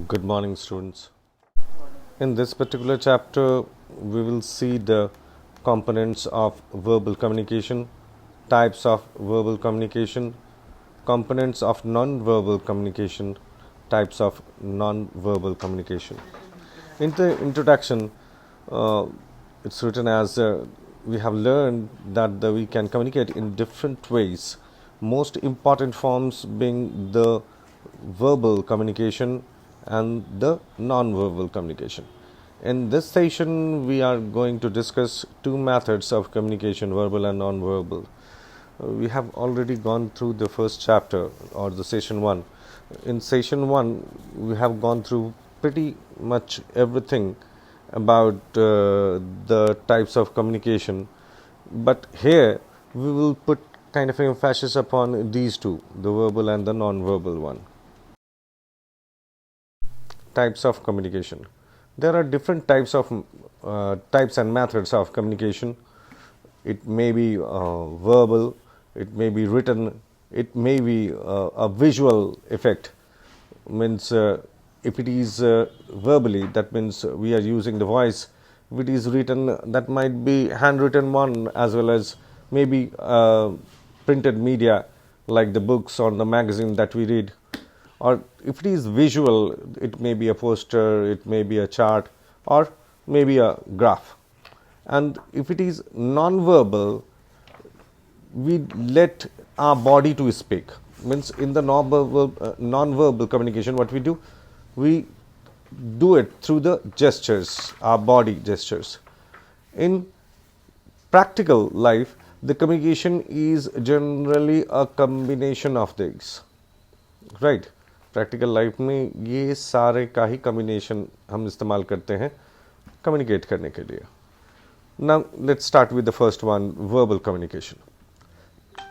Good morning, students. In this particular chapter, we will see the components of verbal communication, types of verbal communication, components of non-verbal communication, types of non-verbal communication. In the introduction, uh, it's written as we have learned that we can communicate in different ways, most important forms being the verbal communication and the non-verbal communication. In this session, we are going to discuss two methods of communication, verbal and non-verbal. We have already gone through the first chapter or the session 1. In session 1, we have gone through pretty much everything about the types of communication, but here we will put kind of emphasis upon these two, the verbal and the non-verbal one. Types of communication. There are different types of types and methods of communication. It may be verbal, it may be written, it may be a visual effect. Means if it is verbally, that means we are using the voice. If it is written, that might be handwritten one, as well as maybe printed media like the books or the magazine that we read. Or if it is visual, it may be a poster, it may be a chart, or maybe a graph. And if it is non-verbal, we let our body to speak. Means in the non-verbal communication, what we do, we do it through the gestures, our body gestures. In practical life, the communication is generally a combination of these, right? Practical life में ये सारे का ही combination हम इस्तेमाल करते हैं communicate करने के लिए. Now let's start with the first one, verbal communication.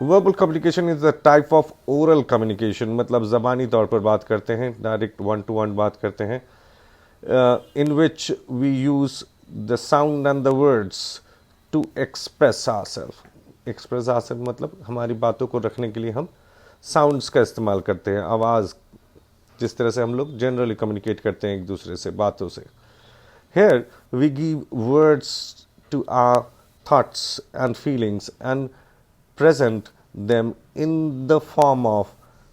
Verbal communication is the type of oral communication, मतलब ज़बानी तौर पर बात करते हैं, डायरेक्ट वन टू वन बात करते हैं, in which we use the sound and the words to express ourselves. Express ourselves मतलब हमारी बातों को रखने के लिए हम साउंड्स का इस्तेमाल करते हैं, आवाज़, जिस तरह से हम लोग जनरली कम्युनिकेट करते हैं एक दूसरे से, बातों से. Here we give words to our thoughts and feelings and present them in the form of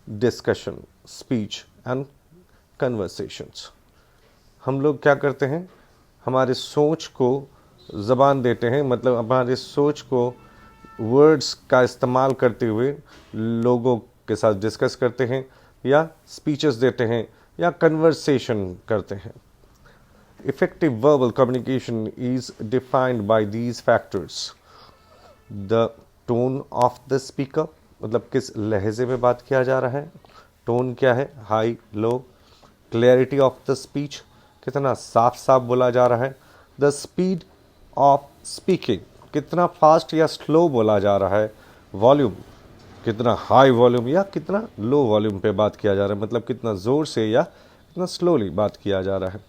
discussion, speech and conversations. हम लोग क्या करते हैं, हमारे सोच को ज़बान देते हैं, मतलब हमारे सोच को वर्ड्स का इस्तेमाल करते हुए लोगों के साथ डिस्कस करते हैं, या स्पीचेस देते हैं, या कन्वर्सेशन करते हैं. Effective verbal communication is defined by these factors. The tone of the speaker, मतलब किस लहजे में बात किया जा रहा है, टोन क्या है, high low. Clarity of the speech, कितना साफ साफ बोला जा रहा है. द स्पीड ऑफ स्पीकिंग, कितना फास्ट या स्लो बोला जा रहा है. वॉल्यूम, कितना हाई वॉल्यूम या कितना लो वॉल्यूम पे बात किया जा रहा है, मतलब कितना ज़ोर से या कितना स्लोली बात किया जा रहा है.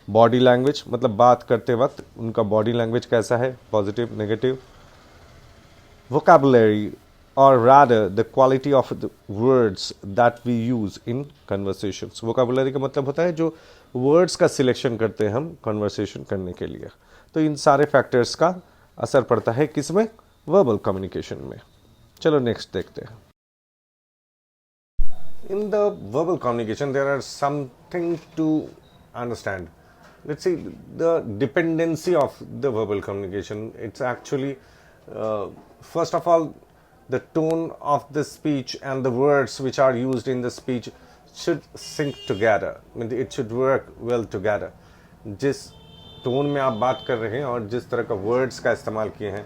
बॉडी लैंग्वेज, मतलब बात करते वक्त उनका बॉडी लैंग्वेज कैसा है, पॉजिटिव, नेगेटिव. वोकैबुलरी और rather the quality of the words that we use in conversations. Vocabulary का मतलब होता है जो वर्ड्स का सिलेक्शन करते हैं हम कन्वर्सेशन करने के लिए. तो इन सारे फैक्टर्स का असर पड़ता है किसमें, वर्बल कम्युनिकेशन में. चलो नेक्स्ट देखते हैं. In the verbal communication there are something to understand. Let's see the dependency of the verbal communication. It's actually first of all the tone of the speech and the words which are used in the speech should sync together. I mean, it should work well together. जिस tone में आप बात कर रहे हैं और जिस तरह का वर्ड्स का इस्तेमाल किए हैं,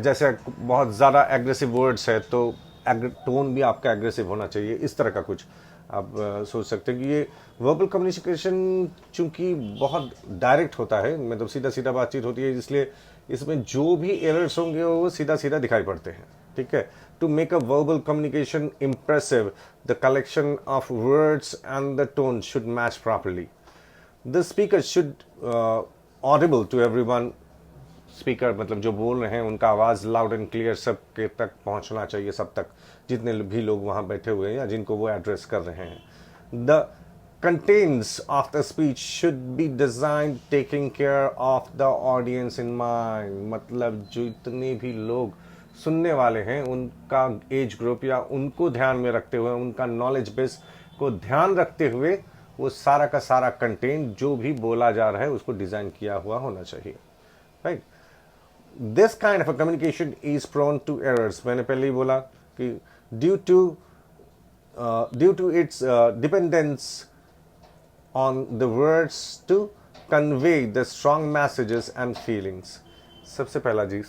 जैसे बहुत ज़्यादा एग्रेसिव वर्ड्स है तो टोन भी आपका एग्रेसिव होना चाहिए, इस तरह का कुछ आप सोच सकते हैं कि ये वर्बल कम्युनिकेशन चूँकि बहुत डायरेक्ट होता है, मतलब सीधा सीधा बातचीत होती है, इसलिए इसमें जो भी एरर्स होंगे वो सीधा सीधा दिखाई पड़ते हैं. ठीक है. To make a verbal communication impressive, the collection of words and the tone should match properly. The speaker should audible to everyone. Speaker मतलब जो बोल रहे हैं उनका आवाज़ लाउड एंड क्लियर सब के तक पहुंचना चाहिए, सब तक, जितने भी लोग वहाँ बैठे हुए हैं या जिनको वो एड्रेस कर रहे हैं. The contents of the speech should be designed taking care of the audience in mind. मतलब जो इतने भी लोग सुनने वाले हैं उनका एज ग्रुप या उनको ध्यान में रखते हुए, उनका नॉलेज बेस को ध्यान रखते हुए वो सारा का सारा कंटेंट जो भी बोला जा रहा है उसको डिजाइन किया हुआ होना चाहिए, right? This kind of a communication is prone to errors. मैंने पहले ही बोला कि due to its dependence on the words to convey the strong messages and feelings. सबसे पहला चीज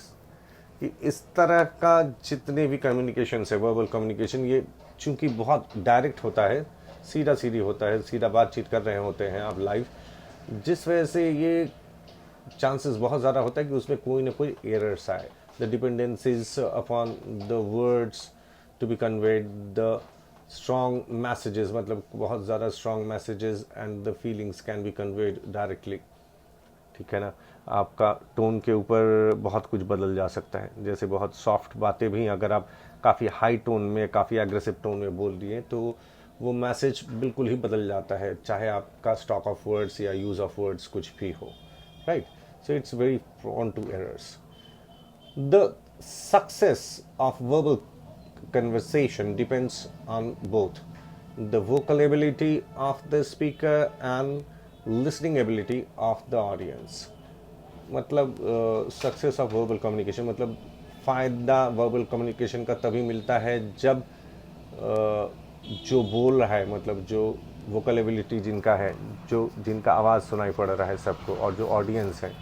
कि इस तरह का जितने भी कम्युनिकेशन है, वर्बल कम्युनिकेशन, ये चूंकि बहुत डायरेक्ट होता है, सीधा सीधी होता है, सीधा बातचीत कर रहे होते हैं आप लाइव, जिस वजह से ये चांसेस बहुत ज़्यादा होता है कि उसमें कोई ना कोई एरर्स आए. The dependencies upon the words to be conveyed, the strong messages, मतलब बहुत ज़्यादा strong messages and the feelings can be conveyed directly. ठीक है ना? आपका टोन के ऊपर बहुत कुछ बदल जा सकता है. जैसे बहुत सॉफ्ट बातें भी अगर आप काफ़ी हाई टोन में, काफ़ी एग्रेसिव टोन में बोल दिए तो वो मैसेज बिल्कुल ही बदल जाता है, चाहे आपका स्टॉक ऑफ वर्ड्स या यूज़ ऑफ वर्ड्स कुछ भी हो, right? So it's very prone to errors. The success of verbal conversation depends on both the vocal ability of the speaker and listening ability of the audience. मतलब success of verbal communication, मतलब फ़ायदा verbal communication का तभी मिलता है जब जो बोल रहा है, मतलब जो वोकल एबिलिटी जिनका है, जो जिनका आवाज़ सुनाई पड़ रहा है सबको, और जो ऑडियंस है,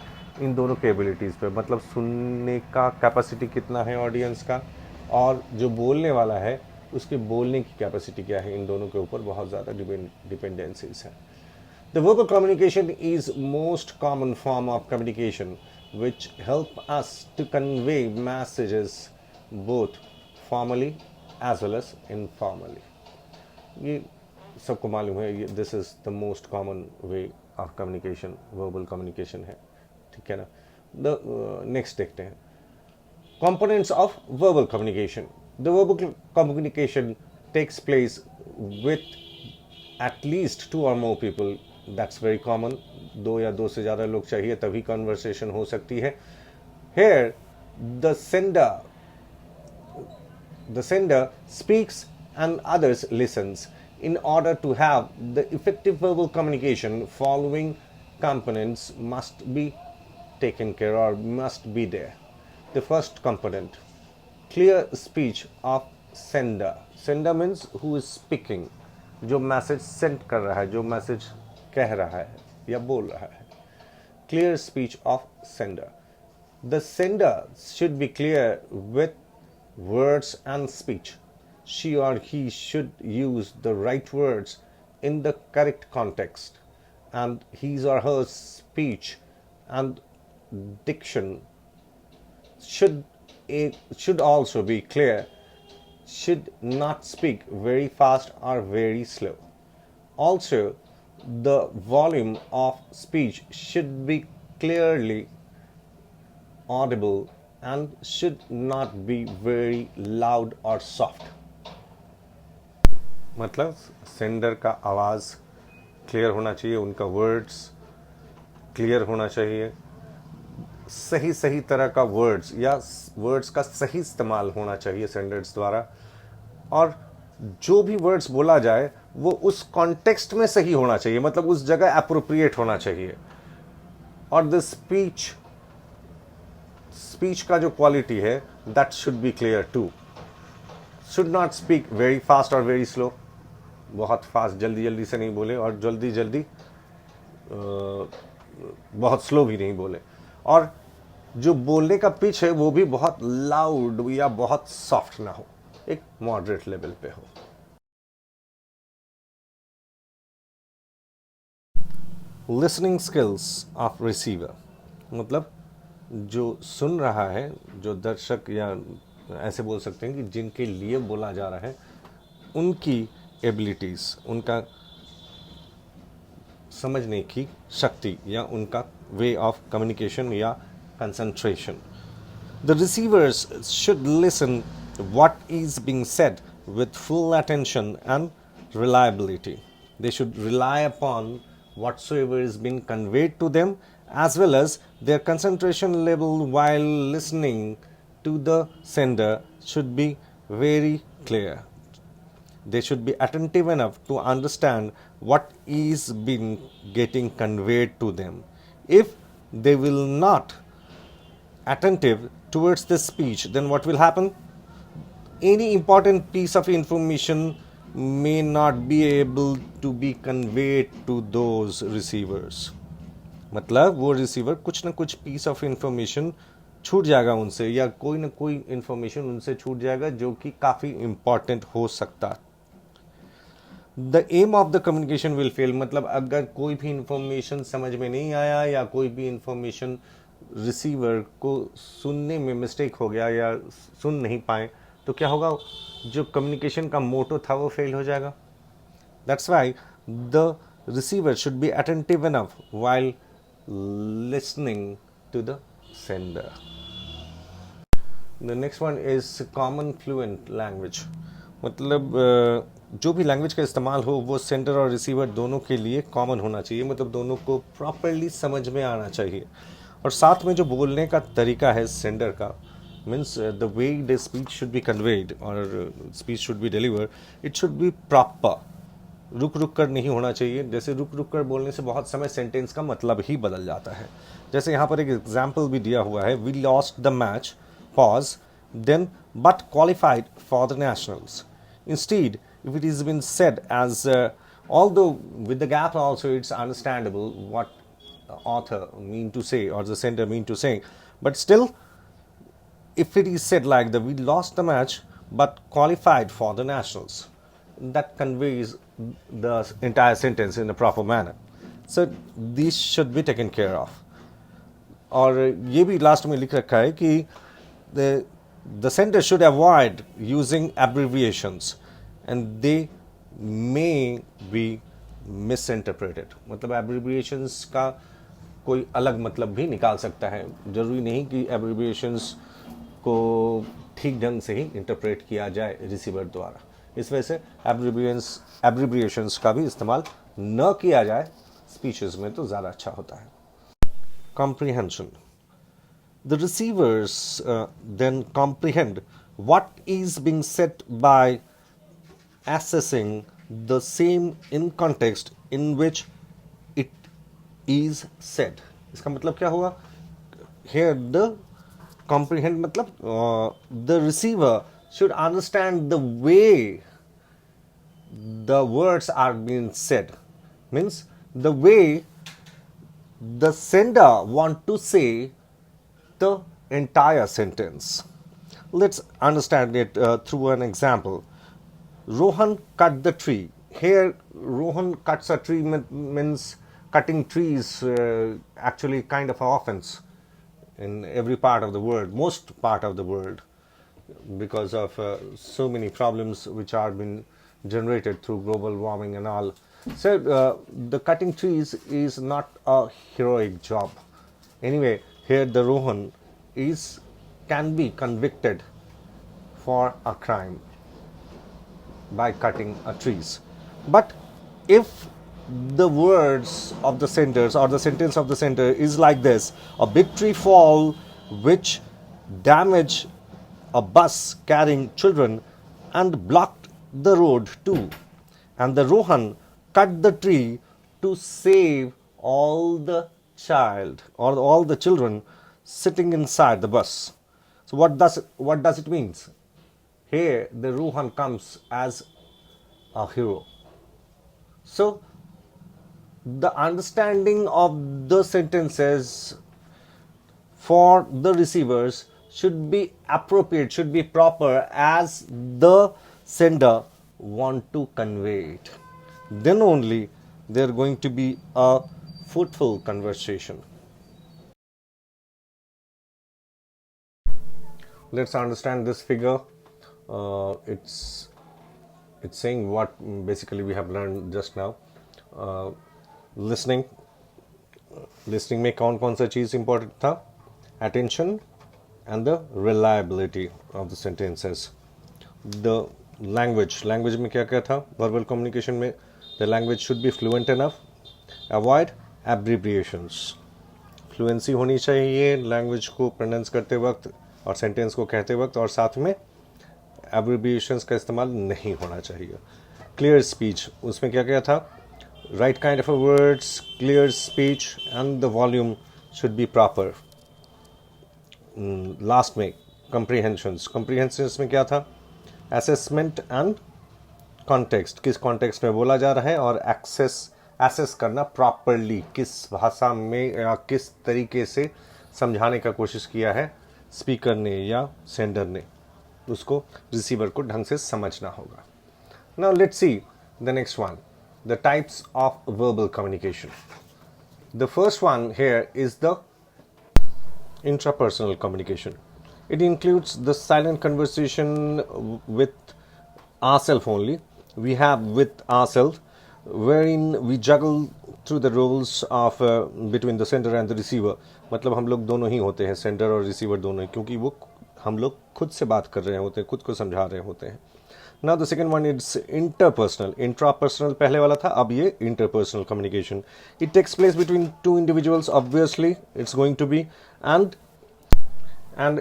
इन दोनों के एबिलिटीज़ पे, मतलब सुनने का कैपेसिटी कितना है ऑडियंस का, और जो बोलने वाला है उसके बोलने की कैपेसिटी क्या है, इन दोनों के ऊपर बहुत ज़्यादा डिपेंडेंसीज हैं. The verbal communication is most common form of communication which help us to convey messages both formally as well as informally. ये सबको मालूम है, this is the most common way of communication, verbal communication है. ठीक है ना? The next देखते हैं. Components of verbal communication. The verbal communication takes place with at least 2 or more people. That's very common. 2 या 2 से ज़्यादा लोग चाहिए तभी conversation हो सकती है. Here, the sender speaks and others listens. In order to have the effective verbal communication, following components must be taken care or must be there. The first component, clear speech of sender. Sender means who is speaking, जो message send कर रहा है, जो message कह रहा है या बोल रहा है. Clear speech of sender. The sender should be clear with words and speech. She or he should use the right words in the correct context, and his or her speech and diction should also be clear, should not speak very fast or very slow. Also, the volume of speech should be clearly audible and should not be very loud or soft. मतलब sender का आवाज़ clear होना चाहिए, उनका words clear होना चाहिए, सही सही तरह का वर्ड्स या वर्ड्स का सही इस्तेमाल होना चाहिए सेंडर्स द्वारा, और जो भी वर्ड्स बोला जाए वो उस कॉन्टेक्स्ट में सही होना चाहिए, मतलब उस जगह अप्रोप्रिएट होना चाहिए. और द स्पीच का जो क्वालिटी है that should be clear to. Should not speak very fast और वेरी स्लो. बहुत फास्ट जल्दी जल्दी से नहीं बोले और जल्दी जल्दी बहुत स्लो भी नहीं बोले. और जो बोलने का पिच है वो भी बहुत लाउड या बहुत सॉफ्ट ना हो, एक मॉडरेट लेवल पे हो. लिसनिंग स्किल्स ऑफ रिसीवर, मतलब जो सुन रहा है, जो दर्शक या ऐसे बोल सकते हैं कि जिनके लिए बोला जा रहा है, उनकी एबिलिटीज़, उनका समझने की शक्ति या उनका वे ऑफ कम्युनिकेशन या concentration. The receivers should listen what is being said with full attention and reliability. They should rely upon whatsoever is being conveyed to them, as well as their concentration level while listening to the sender should be very clear. They should be attentive enough to understand what is being getting conveyed to them. If they will not attentive towards the speech, then what will happen? Any important piece of information may not be able to be conveyed to those receivers. मतलब वो receiver कुछ ना कुछ piece of information छूट जाएगा उनसे, या कोई ना कोई इंफॉर्मेशन उनसे छूट जाएगा जो कि काफ़ी इम्पॉर्टेंट हो सकता है. The aim of the communication will fail. मतलब अगर कोई भी इंफॉर्मेशन समझ में नहीं आया या कोई भी इंफॉर्मेशन रिसीवर को सुनने में मिस्टेक हो गया या सुन नहीं पाए, तो क्या होगा? जो कम्युनिकेशन का मोटो था वो फेल हो जाएगा. That's why the receiver should be attentive enough while listening to the sender. The next one is common fluent language. मतलब जो भी लैंग्वेज का इस्तेमाल हो वो सेंडर और रिसीवर दोनों के लिए कॉमन होना चाहिए. मतलब दोनों को प्रॉपरली समझ में आना चाहिए. और साथ में जो बोलने का तरीका है सेंडर का, means the way the speech should be conveyed और speech should be deliver, it should be proper. रुक रुक कर नहीं होना चाहिए. जैसे रुक रुक कर बोलने से बहुत समय सेंटेंस का मतलब ही बदल जाता है. जैसे यहाँ पर एक एग्जाम्पल भी दिया हुआ है, we lost the match, pause, then but qualified for the nationals. Instead, if it has been said as, although with the gap also it's understandable what the author mean to say or the sender mean to say, but still, if it is said like the we lost the match but qualified for the nationals, that conveys the entire sentence in a proper manner. So these should be taken care of. और ये भी last में लिख रखा है कि the sender should avoid using abbreviations and they may be misinterpreted. मतलब abbreviations का कोई अलग मतलब भी निकाल सकता है. जरूरी नहीं कि abbreviations को ठीक ढंग से ही इंटरप्रेट किया जाए रिसीवर द्वारा. इस वजह से abbreviations का भी इस्तेमाल न किया जाए स्पीचेस में, तो ज़्यादा अच्छा होता है. Comprehension. The receivers then comprehend what is being said by assessing the same in context in which it is said. इसका मतलब क्या हुआ? Here the comprehend मतलब the receiver should understand the way the words are being said. Means the way the sender want to say the entire sentence. Let's understand it through an example. Rohan cut the tree. Here, Rohan cuts a tree means cutting trees actually kind of an offense in every part of the world, most part of the world, because of so many problems which are being generated through global warming and all. So the cutting trees is not a heroic job. Anyway, here the Rohan can be convicted for a crime by cutting a trees. But if the words of the sentence or the sentence of the sender is like this: a big tree fall which damaged a bus carrying children and blocked the road too, and the Rohan cut the tree to save all the child or all the children sitting inside the bus. So what does it mean? Here the Rohan comes as a hero. So the understanding of the sentences for the receivers should be appropriate, should be proper as the sender want to convey it. Then only there going to be a fruitful conversation. Let's understand this figure. It's saying what basically we have learned just now. Listening में कौन कौन सा चीज़ important था? Attention and the reliability of the sentences. The language में क्या क्या था? Verbal communication में The language should be fluent enough. Avoid abbreviations. Fluency होनी चाहिए लैंग्वेज को प्रोनाउंस करते वक्त और सेंटेंस को कहते वक्त, और साथ में एब्रिविएशंस का इस्तेमाल नहीं होना चाहिए. क्लियर स्पीच, उसमें क्या क्या था? Right kind of words, clear speech and the volume should be proper. Last में कंप्रीहेंशंस में क्या था? असेसमेंट एंड कॉन्टेक्स्ट, किस कॉन्टेक्स्ट में बोला जा रहा है, और एसेस करना प्रॉपरली, किस भाषा में या किस तरीके से समझाने का कोशिश किया है स्पीकर ने या सेंडर ने, उसको रिसीवर को ढंग से समझना होगा. Now let's see the next one, the types of verbal communication. The first one here is the intrapersonal communication. It includes the silent conversation with ourselves only. We have with ourselves, wherein we juggle through the roles of between the sender and the receiver. मतलब हम लोग दोनों ही होते हैं, sender और receiver दोनों ही, क्योंकि वो हम लोग खुद से बात कर रहे होते हैं, खुद को समझा रहे होते हैं. Now the second one is interpersonal. Intrapersonal पहले वाला था, अब ये interpersonal communication. It takes place between two individuals. Obviously, it's going to be, and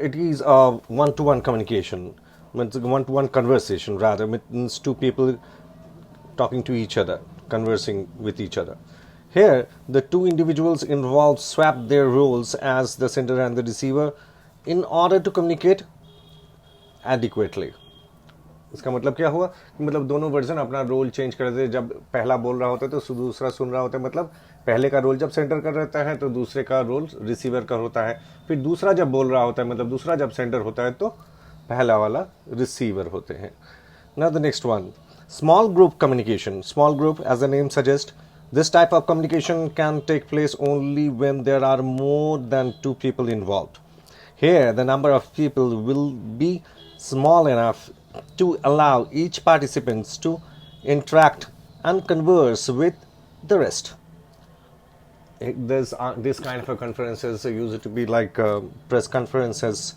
it is a one-to-one communication, one-to-one conversation rather. Means two people talking to each other, conversing with each other. Here, the two individuals involved swap their roles as the sender and the receiver in order to communicate adequately. इसका मतलब क्या हुआ? मतलब दोनों version अपना role change कर देते. जब पहला बोल रहा होता है तो दूसरा सुन रहा होता है. मतलब पहले का रोल जब सेंटर कर रहता है तो दूसरे का रोल रिसीवर का होता है. फिर दूसरा जब बोल रहा होता है, मतलब दूसरा जब सेंटर होता है तो पहला वाला रिसीवर होते हैं. Now the next one, small group communication. Small group, as the name suggest, this type of communication can take place only when there are more than two people involved. Here, the number of people will be small enough to allow each participants to interact and converse with the rest. This kind of a conferences used to be like press conferences,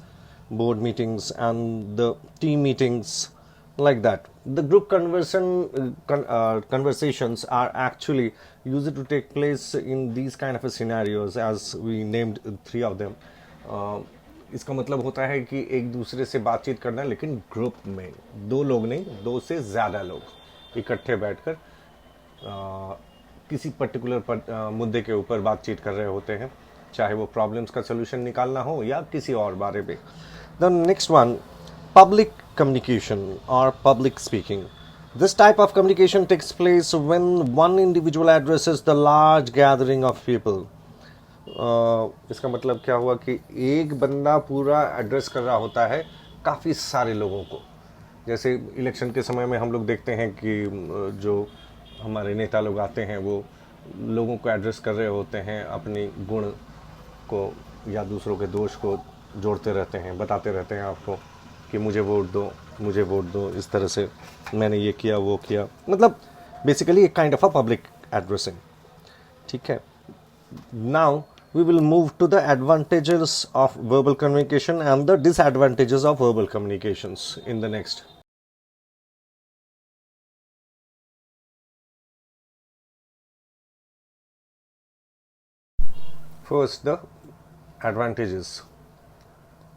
board meetings, and the team meetings, like that. The group conversations are actually used to take place in these kind of scenarios, as we named three of them. इसका मतलब होता है कि एक दूसरे से बातचीत करना, लेकिन ग्रुप में, दो लोग नहीं, दो से ज़्यादा लोग इकट्ठे बैठकर किसी पर्टिकुलर मुद्दे के ऊपर बातचीत कर रहे होते हैं, चाहे वो प्रॉब्लम्स का सोल्यूशन निकालना हो या किसी और बारे में. The next one, public communication or public speaking. This type of communication takes place when one individual addresses the large gathering of people. इसका मतलब क्या हुआ कि एक बंदा पूरा एड्रेस कर रहा होता है काफ़ी सारे लोगों को. जैसे इलेक्शन के समय में हम लोग देखते हैं कि जो हमारे नेता लोग आते हैं वो लोगों को एड्रेस कर रहे होते हैं, अपनी गुण को या दूसरों के दोष को जोड़ते रहते हैं, बताते रहते हैं आपको कि मुझे वोट दो, मुझे वोट दो, इस तरह से मैंने ये किया वो किया. मतलब बेसिकली एक kind of a public addressing. ठीक है. Now we will move to the advantages of verbal communication and the disadvantages of verbal communications in the next. First, the advantages.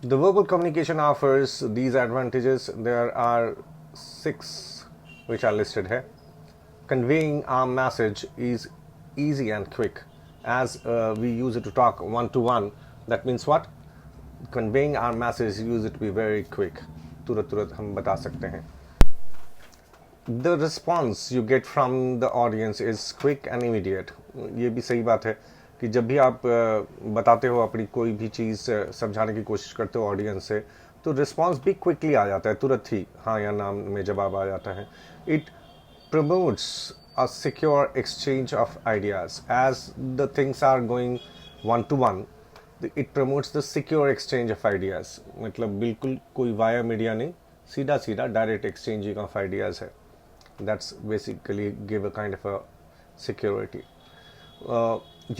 The verbal communication offers these advantages. There are 6 which are listed here. Conveying our message is easy and quick. As we use it to talk one-to-one, that means what? Conveying our message use it to be very quick. तुरंत हम बता सकते हैं. The response you get from the audience is quick and immediate. ये भी सही बात है कि जब भी आप बताते हो, अपनी कोई भी चीज़ समझाने की कोशिश करते हो ऑडियंस से, तो रिस्पॉन्स भी क्विकली आ जाता है, तुरंत ही हाँ या ना में जवाब आ जाता है. It promotes a secure exchange of ideas. As the things are going one-to-one, it promotes the secure exchange of ideas. मतलब बिल्कुल कोई वाया मीडिया नहीं, सीधा सीधा डायरेक्ट एक्सचेंजिंग ऑफ आइडियाज है. That's basically give a kind of a security.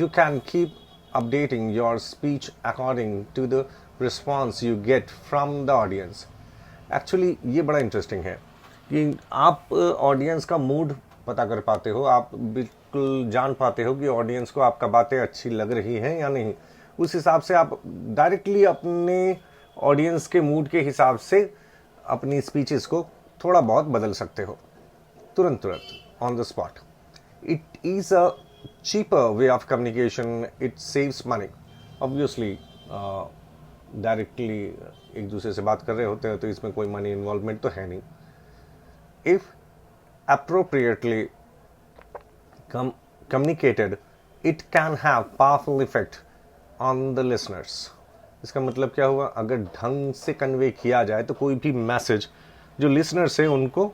You can keep updating your speech according to the response you get from the audience. Actually ये बड़ा interesting है कि आप audience का मूड पता कर पाते हो, आप बिल्कुल जान पाते हो कि ऑडियंस को आपका बातें अच्छी लग रही हैं या नहीं। उस हिसाब से आप डायरेक्टली अपने ऑडियंस के मूड के हिसाब से अपनी स्पीचेस को थोड़ा बहुत बदल सकते हो, तुरंत on the spot. It is a cheaper way of communication. It saves money. Obviously, directly एक दूसरे से बात कर रहे होते हैं तो इसमें कोई मनी इन्वॉल्वमेंट तो है नहीं। If appropriately communicated, it can have powerful effect on the listeners. इसका मतलब क्या हुआ, अगर ढंग से कन्वे किया जाए तो कोई भी मैसेज जो लिसनर्स है उनको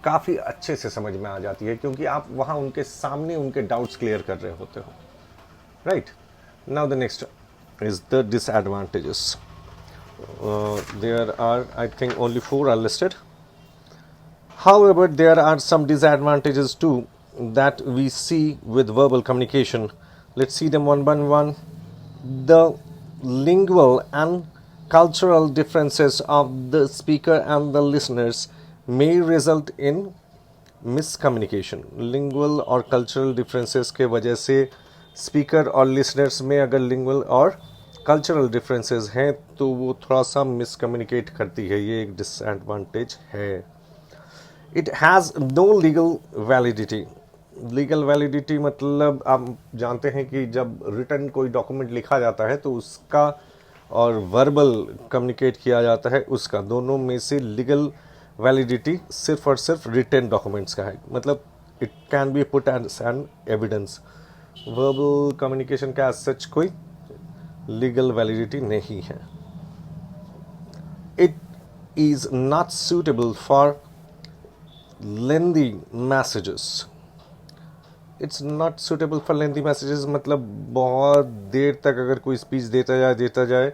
काफ़ी अच्छे से समझ में आ जाती है, क्योंकि आप वहाँ उनके सामने उनके डाउट्स क्लियर कर रहे होते हो, right. Now the next is the disadvantages. There are, I think, only 4 are listed. However, there are some disadvantages too that we see with verbal communication. Let's see them one by one. The lingual and cultural differences of the speaker and the listeners may result in miscommunication. Lingual और cultural differences के वजह से speaker और listeners में अगर lingual और cultural differences हैं तो वो थोड़ा सा miscommunicate करती है, ये एक disadvantage है. It has no legal validity. Legal validity मतलब आप जानते हैं कि जब रिटर्न कोई डॉक्यूमेंट लिखा जाता है तो उसका और वर्बल कम्युनिकेट किया जाता है उसका, दोनों में से लीगल वैलिडिटी सिर्फ और सिर्फ रिटन डॉक्यूमेंट्स का है. मतलब it can be put as an evidence. Verbal communication का सच कोई लीगल वैलिडिटी नहीं है. It is not suitable for lengthy messages. It's not suitable for lengthy messages मतलब बहुत देर तक अगर कोई स्पीच देता जाए,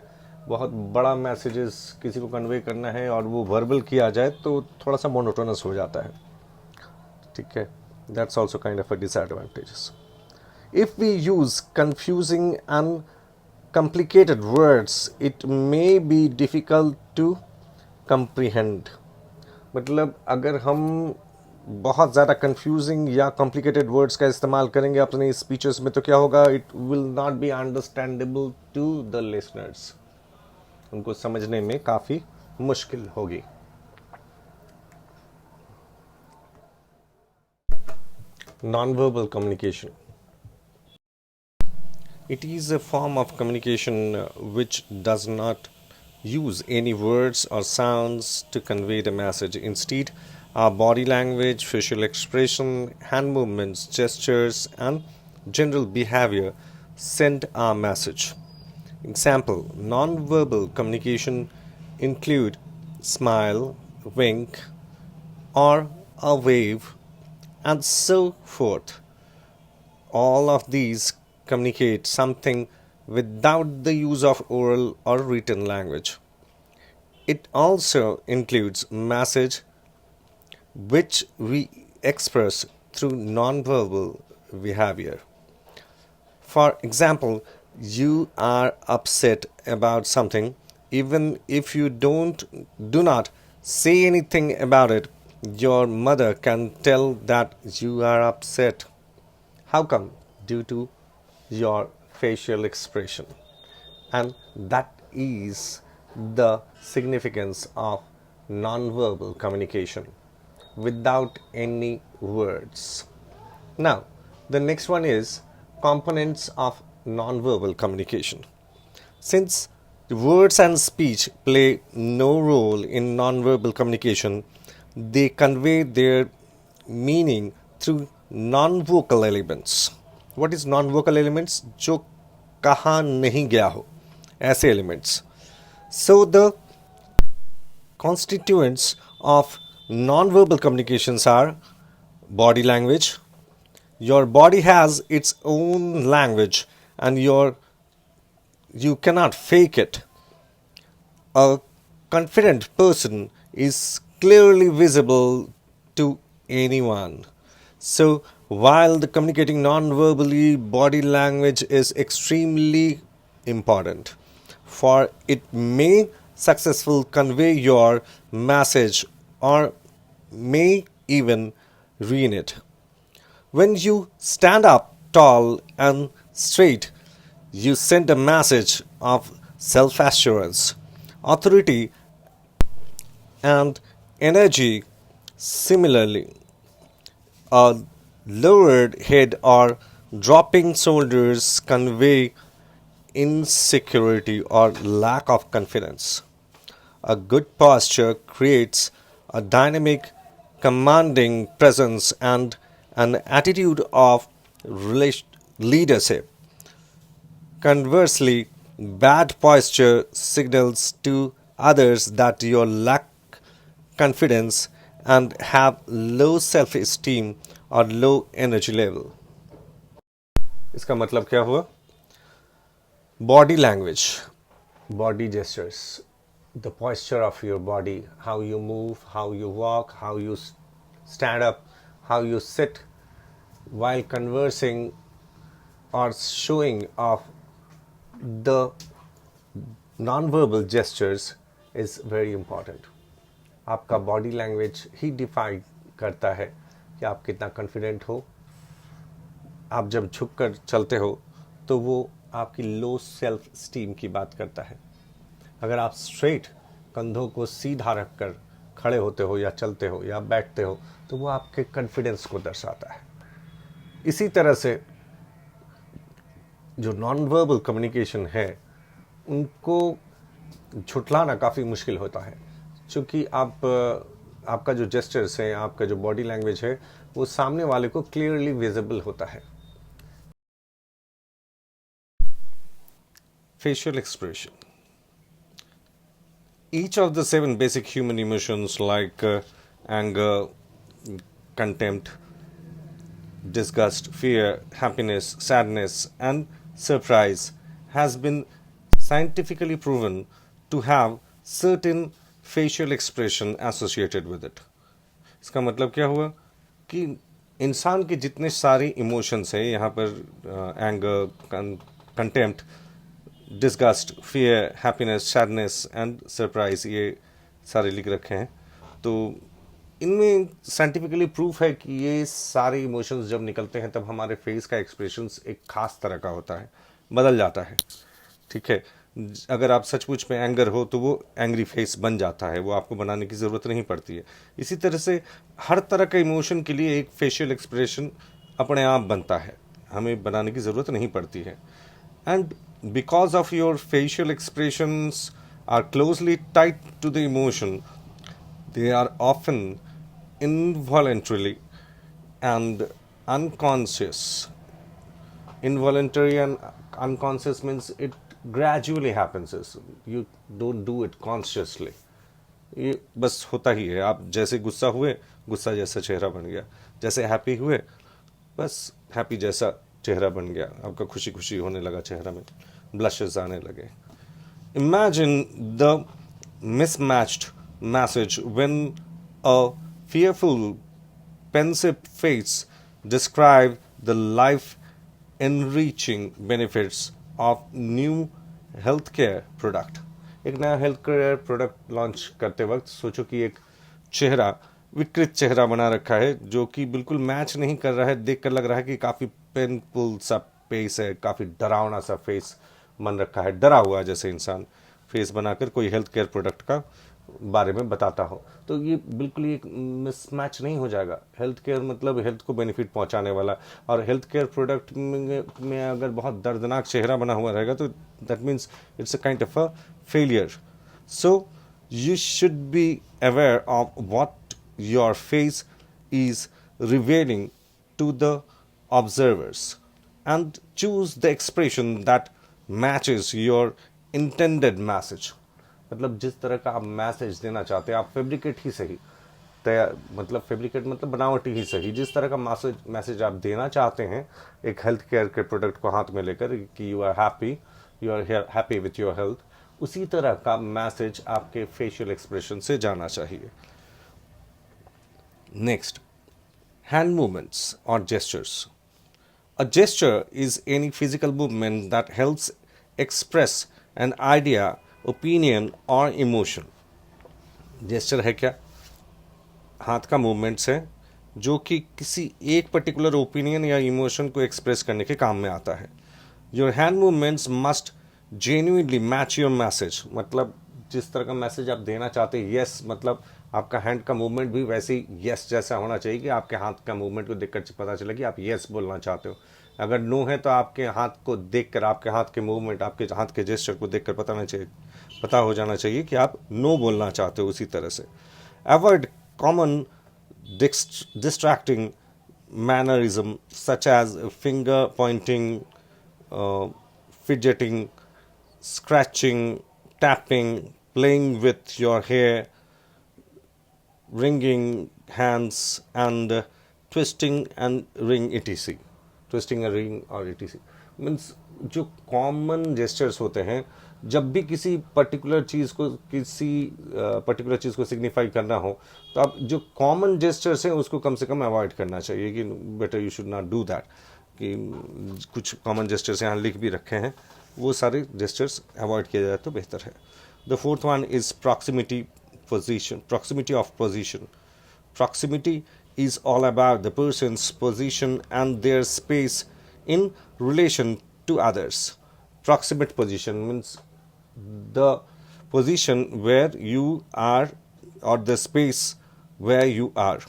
बहुत बड़ा मैसेजेस किसी को कन्वे करना है और वो वर्बल किया जाए तो थोड़ा सा मोनोटोनस हो जाता है. ठीक है, that's also kind of a disadvantages. If we use confusing and complicated words, it may be difficult to comprehend. मतलब अगर हम बहुत ज़्यादा कंफ्यूजिंग या कॉम्प्लिकेटेड वर्ड्स का इस्तेमाल करेंगे अपने स्पीचेस में तो क्या होगा, it will not be understandable to the listeners. उनको समझने में काफ़ी मुश्किल होगी. Nonverbal communication. It is a form of communication which does not use any words or sounds to convey the message. Instead, our body language, facial expression, hand movements, gestures, and general behavior send our message. Example: non-verbal communication include smile, wink, or a wave, and so forth. All of these communicate something without the use of oral or written language. It also includes message which we express through non-verbal behavior. For example, you are upset about something. Even if you do not say anything about it, your mother can tell that you are upset. How come? Due to your facial expression. And that is the significance of non-verbal communication without any words. Now, the next one is components of non-verbal communication. Since words and speech play no role in non-verbal communication, they convey their meaning through non-vocal elements. What is non-vocal elements? जो कहा नहीं गया हो, ऐसे elements. So the constituents of non-verbal communications are body language. Your body has its own language and you cannot fake it. A confident person is clearly visible to anyone. So while the communicating non-verbally, body language is extremely important, for it may successfully convey your message or may even ruin it. When you stand up tall and straight, you send a message of self assurance, authority, and energy. Similarly, a lowered head or dropping shoulders convey insecurity or lack of confidence. A good posture creates a dynamic, commanding presence and an attitude of leadership. Conversely, bad posture signals to others that you lack confidence and have low self esteem or low energy level. इसका मतलब क्या हुआ? Body language, body gestures, the posture of your body, how you move, how you walk, how you stand up, how you sit while conversing or showing off the non-verbal gestures is very important. आपका body language ही define करता है कि आप कितना confident हो. आप जब झुक कर चलते हो तो वो आपकी लो सेल्फ स्टीम की बात करता है. अगर आप स्ट्रेट कंधों को सीधा रख कर खड़े होते हो या चलते हो या बैठते हो तो वो आपके कॉन्फिडेंस को दर्शाता है. इसी तरह से जो नॉन वर्बल कम्युनिकेशन है उनको झुटलाना काफ़ी मुश्किल होता है, क्योंकि आपका जो जेस्चर्स है, आपका जो बॉडी लैंग्वेज है वो सामने वाले को क्लियरली विजिबल होता है. Facial expression. Each of the 7 basic human emotions like anger, contempt, disgust, fear, happiness, sadness, and surprise has been scientifically proven to have certain facial expression associated with it. इसका मतलब क्या हुआ कि इंसान के जितने सारे इमोशंस हैं यहाँ पर anger, contempt, disgust, fear, happiness, sadness and surprise, ये सारे लिख रखे हैं. तो इनमें साइंटिफिकली प्रूफ है कि ये सारे इमोशंस जब निकलते हैं तब हमारे फेस का एक्सप्रेशंस एक खास तरह का होता है, बदल जाता है. ठीक है, अगर आप सचमुच में एंगर हो तो वो एंग्री फेस बन जाता है, वो आपको बनाने की ज़रूरत नहीं पड़ती है. इसी तरह से हर तरह के इमोशन के लिए एक फेशियल एक्सप्रेशन अपने आप बनता है, हमें बनाने की ज़रूरत नहीं पड़ती है. And because of your facial expressions are closely tied to the emotion, they are often involuntarily and unconscious. Involuntary and unconscious means it gradually happens. You don't do it consciously. ये बस होता ही है. आप जैसे गुस्सा हुए, गुस्सा जैसा चेहरा बन गया. जैसे हैप्पी हुए, बस हैप्पी जैसा चेहरा बन गया. आपका खुशी खुशी होने लगा चेहरा में, ब्लशेस आने लगे. Imagine the mismatched message when a fearful, pensive face describe the life enriching benefits of new healthcare product. एक नया हेल्थ केयर प्रोडक्ट लॉन्च करते वक्त सोचो कि एक चेहरा, विकृत चेहरा बना रखा है जो कि बिल्कुल मैच नहीं कर रहा है. देखकर लग रहा है कि काफ़ी पेनफुल सा फेस है, काफ़ी डरावना सा फेस बन रखा है, डरा हुआ जैसे इंसान फेस बनाकर कोई हेल्थ केयर प्रोडक्ट का बारे में बताता हो. तो ये बिल्कुल एक मिसमैच नहीं हो जाएगा. हेल्थ केयर मतलब हेल्थ को बेनिफिट पहुंचाने वाला, और हेल्थ केयर प्रोडक्ट में अगर बहुत दर्दनाक चेहरा बना हुआ रहेगा तो that means it's a kind of a failure. So you should be aware of what your face is revealing to the observers and choose the expression that matches your intended message. मतलब जिस तरह का आप message देना चाहते हैं, आप fabricate ही सही, तैयार मतलब फैब्रिकेट मतलब बनावटी ही सही, जिस तरह का मैसेज आप देना चाहते हैं एक हेल्थ केयर के प्रोडक्ट को हाथ में लेकर कि you are happy with your health, उसी तरह का मैसेज आपके फेशियल एक्सप्रेशन से जाना चाहिए. नेक्स्ट, हैंड मूवमेंट्स और gestures. A gesture is any physical movement that helps express an idea, opinion or emotion. Gesture है क्या? हाथ का मूवमेंट्स है जो कि किसी एक पर्टिकुलर ओपिनियन या इमोशन को एक्सप्रेस करने के काम में आता है. Your hand movements must genuinely match your message. मतलब जिस तरह का मैसेज आप देना चाहते हैं, यस मतलब आपका हैंड का मूवमेंट भी वैसे ही यस जैसा होना चाहिए कि आपके हाथ का मूवमेंट को देखकर पता चले कि आप यस बोलना चाहते हो. अगर नो है तो आपके हाथ को देखकर, आपके हाथ के मूवमेंट, आपके हाथ के जेस्चर को देखकर पता हो जाना चाहिए कि आप नो बोलना चाहते हो. उसी तरह से avoid common distracting mannerism such as finger pointing, fidgeting, scratching, tapping, playing with your hair, wringing hands, and twisting and ring etc. Twisting a ring or etc. Means जो कॉमन जेस्चर्स होते हैं, जब भी किसी पर्टिकुलर चीज़ को signify करना हो, तो आप जो कॉमन जेस्चर्स हैं उसको कम से कम अवॉइड करना चाहिए. कि better you should not do that. कि कुछ कॉमन जेस्चर्स यहाँ लिख भी रखे हैं, वो सारे जेस्चर्स अवॉइड किया जाए तो बेहतर है. The fourth one is proximity of position. Proximity is all about the person's position and their space in relation to others. Proximate position means the position where you are or the space where you are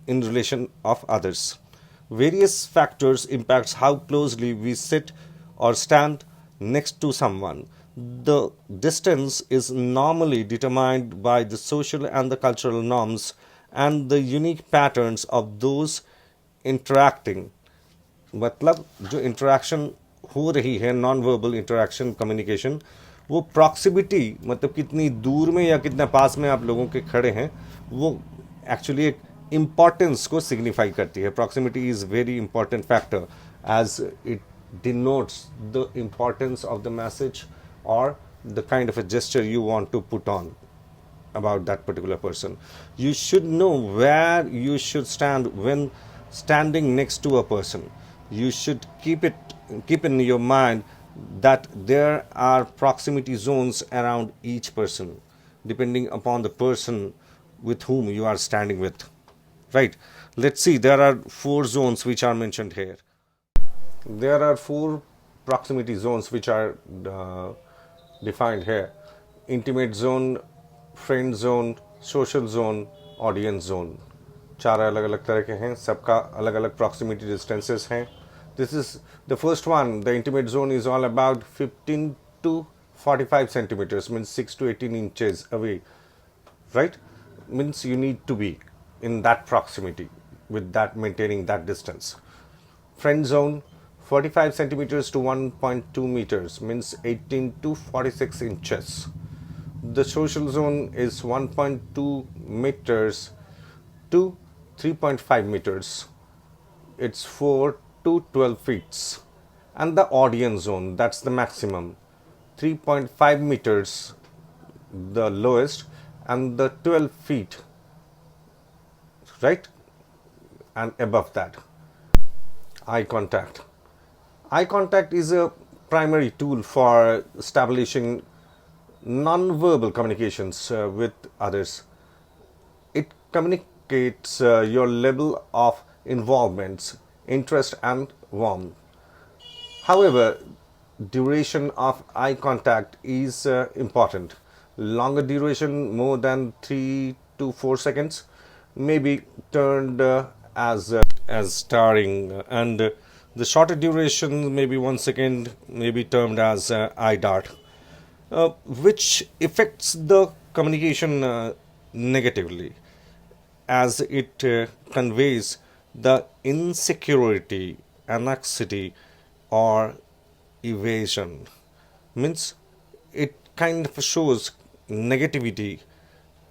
in relation of others. Various factors impacts how closely we sit or stand next to someone. The distance is normally determined by the social and the cultural norms and the unique patterns of those interacting. मतलब जो interaction हो रही है, non verbal interaction communication, वो proximity मतलब कितनी दूर में या कितना पास में आप लोगों के खड़े हैं, वो एक्चुअली एक इम्पॉर्टेंस को सिग्निफाई करती है. Proximity is very important factor as it denotes the importance of the message और the kind of a gesture you want to put on about that particular person. You should know where you should stand when standing next to a person. You should keep in your mind that there are proximity zones around each person depending upon the person with whom you are standing with. Right? Let's see, there are 4 zones which are mentioned here. There are 4 proximity zones which are defined here. Intimate zone, friend zone, social zone, audience zone. 4 अलग अलग तरह के हैं, सबका अलग अलग proximity distances हैं. This is the first one. The intimate zone is all about 15 to 45 centimeters, means 6 to 18 inches away. Right? Means you need to be in that proximity with that, maintaining that distance. Friend zone, 45 centimeters to 1.2 meters, means 18 to 46 inches. The social zone is 1.2 meters to 3.5 meters. It's 4 to 12 feet. And the audience zone, that's the maximum. 3.5 meters, the lowest, and the 12 feet, right? And above that. Eye contact. Eye contact is a primary tool for establishing non-verbal communications with others. It communicates your level of involvement, interest, and warmth. However, duration of eye contact is important. Longer duration, more than 3 to 4 seconds, may be termed as starring, and the shorter duration, maybe 1 second, may be termed as eye dart. Which affects the communication negatively, as it conveys the insecurity, anxiety, or evasion. Means it kind of shows negativity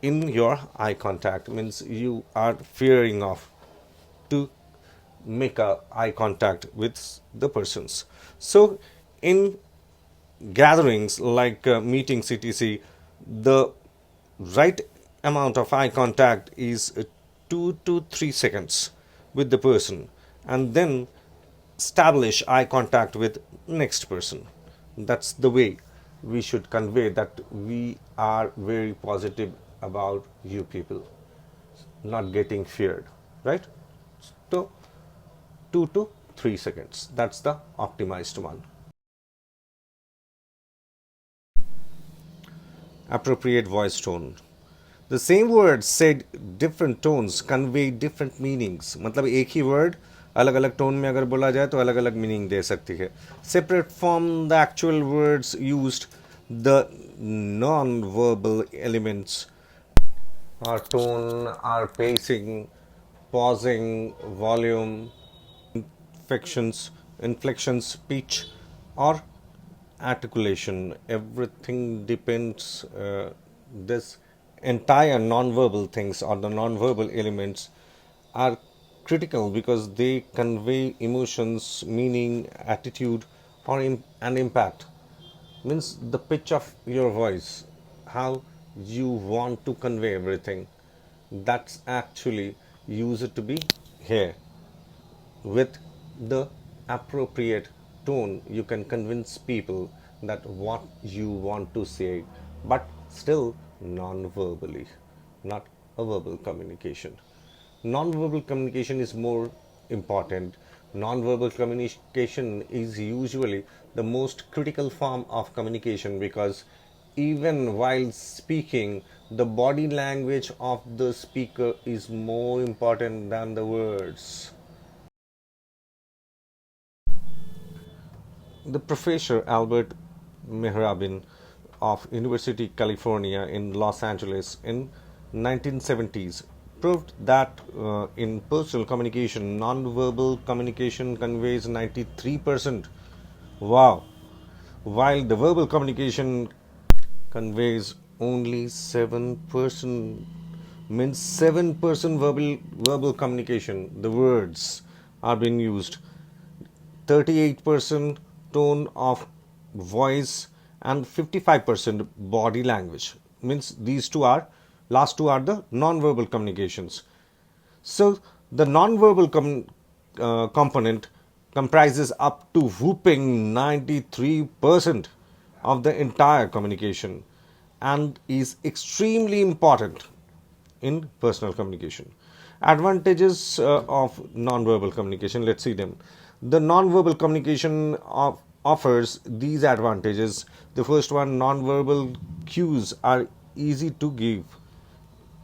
in your eye contact. Means you are fearing of to make a eye contact with the persons. So in gatherings like meetings etc, the right amount of eye contact is 2 to 3 seconds with the person, and then establish eye contact with next person. That's the way we should convey that we are very positive about you people, not getting feared. right? So 2 to 3 seconds, that's the optimized one. Appropriate voice tone. The same word said different tones convey different meanings. मतलब एक ही word अलग अलग tone में अगर बोला जाए तो अलग अलग मीनिंग दे सकती है. Separate from the actual words used, the non-verbal elements, our tone, our pacing, pausing, volume, inflections, pitch, or articulation. Everything depends. This entire non-verbal things or the non-verbal elements are critical because they convey emotions, meaning, attitude, or an impact. Means the pitch of your voice, how you want to convey everything. That's actually used to be here. With the appropriate tone, you can convince people that what you want to say, but still non-verbally, not a verbal communication. Non-verbal communication is more important. Non-verbal communication is usually the most critical form of communication because even while speaking, the body language of the speaker is more important than the words. The professor Albert Mehrabin of University California in Los Angeles in 1970s proved that in personal communication, non-verbal communication conveys 93%. Wow! While the verbal communication conveys only 7%, means 7% verbal communication, the words are being used. 38% tone of voice and 55% body language, means these two are last two are the non-verbal communications. So the non-verbal component comprises up to whooping 93% of the entire communication and is extremely important in personal communication. Advantages of non-verbal communication, let's see them. The non-verbal communication offers these advantages. The first one, non-verbal cues are easy to give.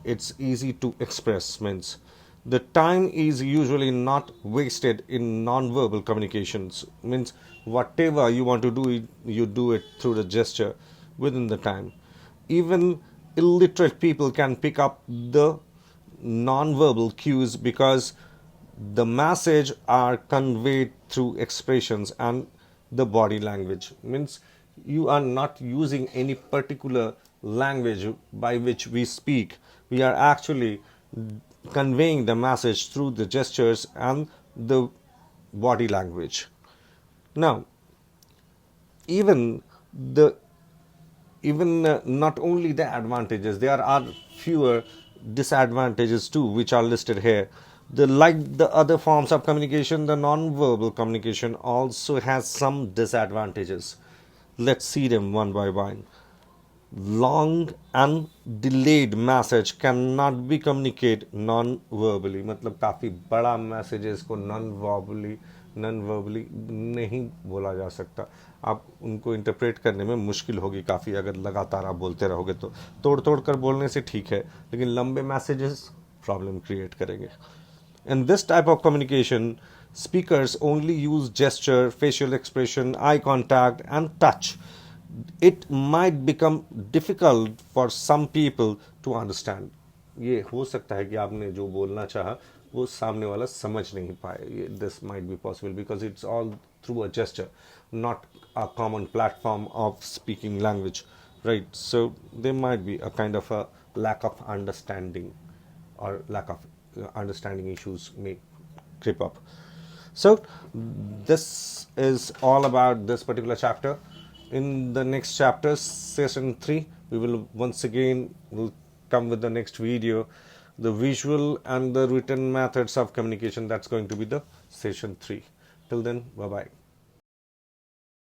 It's easy to express, means the time is usually not wasted in non-verbal communications, means whatever you want to do, you do it through the gesture within the time. Even illiterate people can pick up the non-verbal cues because the message are conveyed through expressions and the body language, means you are not using any particular language by which we speak. We are actually conveying the message through the gestures and the body language. Now, even the not only the advantages, there are fewer disadvantages too, which are listed here. Like the other forms of communication, the non-verbal communication also has some disadvantages. Let's see them one by one. Long and delayed message cannot be communicated non-verbally. मतलब काफ़ी बड़ा messages को non-verbally नहीं बोला जा सकता. आप उनको इंटरप्रेट करने में मुश्किल होगी काफ़ी अगर लगातार आप बोलते रहोगे तो. तोड़ तोड़ कर बोलने से ठीक है, लेकिन लंबे मैसेजेस प्रॉब्लम क्रिएट करेंगे. In this type of communication, speakers only use gesture, facial expression, eye contact, and touch. It might become difficult for some people to understand. ये हो सकता है कि आपने जो बोलना चाहा वो सामने वाला समझ नहीं पाए. This might be possible because it's all through a gesture, not a common platform of speaking language, right? So there might be a kind of a lack of understanding or lack of understanding issues may creep up. So this is all about this particular chapter. In the next chapter, session 3, we will once again will come with the next video, the visual and the written methods of communication. That's going to be the session 3. Till then, bye bye.